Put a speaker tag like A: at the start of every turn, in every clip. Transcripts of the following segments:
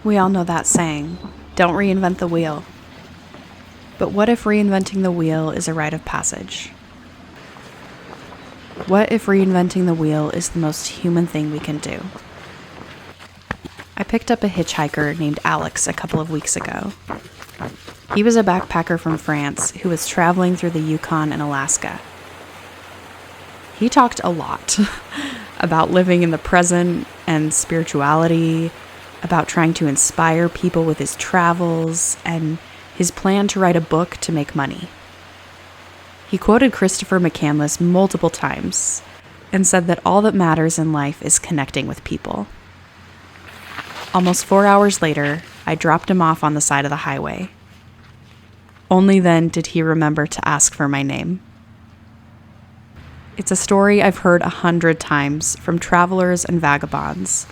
A: We all know that saying, don't reinvent the wheel. But what if reinventing the wheel is a rite of passage? What if reinventing the wheel is the most human thing we can do? I picked up a hitchhiker named Alex a couple of weeks ago. He was a backpacker from France who was traveling through the Yukon and Alaska. He talked a lot about living in the present and spirituality, about trying to inspire people with his travels, and his plan to write a book to make money. He quoted Christopher McCandless multiple times and said that all that matters in life is connecting with people. Almost 4 hours later, I dropped him off on the side of the highway. Only then did he remember to ask for my name. It's a story I've heard 100 times from travelers and vagabonds,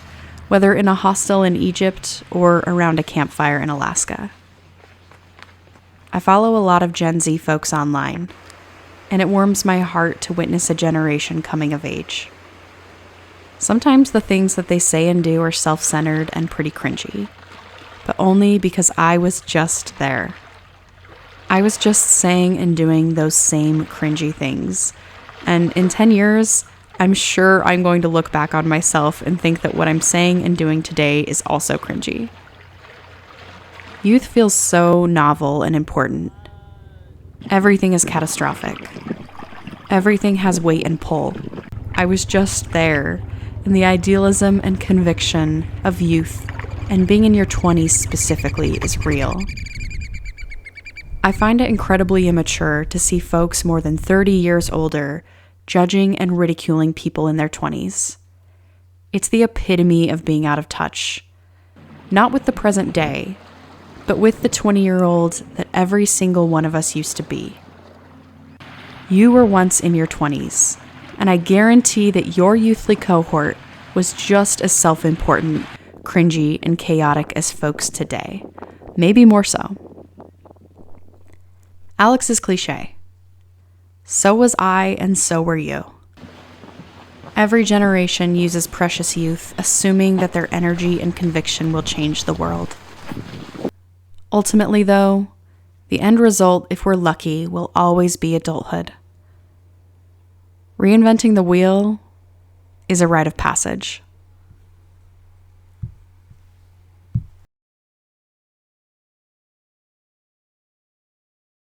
A: whether in a hostel in Egypt or around a campfire in Alaska. I follow a lot of Gen Z folks online, and it warms my heart to witness a generation coming of age. Sometimes the things that they say and do are self-centered and pretty cringy, but only because I was just there. I was just saying and doing those same cringy things, and in 10 years, I'm sure I'm going to look back on myself and think that what I'm saying and doing today is also cringy. Youth feels so novel and important. Everything is catastrophic. Everything has weight and pull. I was just there, and the idealism and conviction of youth and being in your 20s specifically is real. I find it incredibly immature to see folks more than 30 years older judging and ridiculing people in their 20s. It's the epitome of being out of touch, not with the present day, but with the 20-year-old that every single one of us used to be. You were once in your 20s, and I guarantee that your youthly cohort was just as self-important, cringy, and chaotic as folks today, maybe more so. Alex is cliche. So was I, and so were you. Every generation uses precious youth, assuming that their energy and conviction will change the world. Ultimately, though, the end result, if we're lucky, will always be adulthood. Reinventing the wheel is a rite of passage.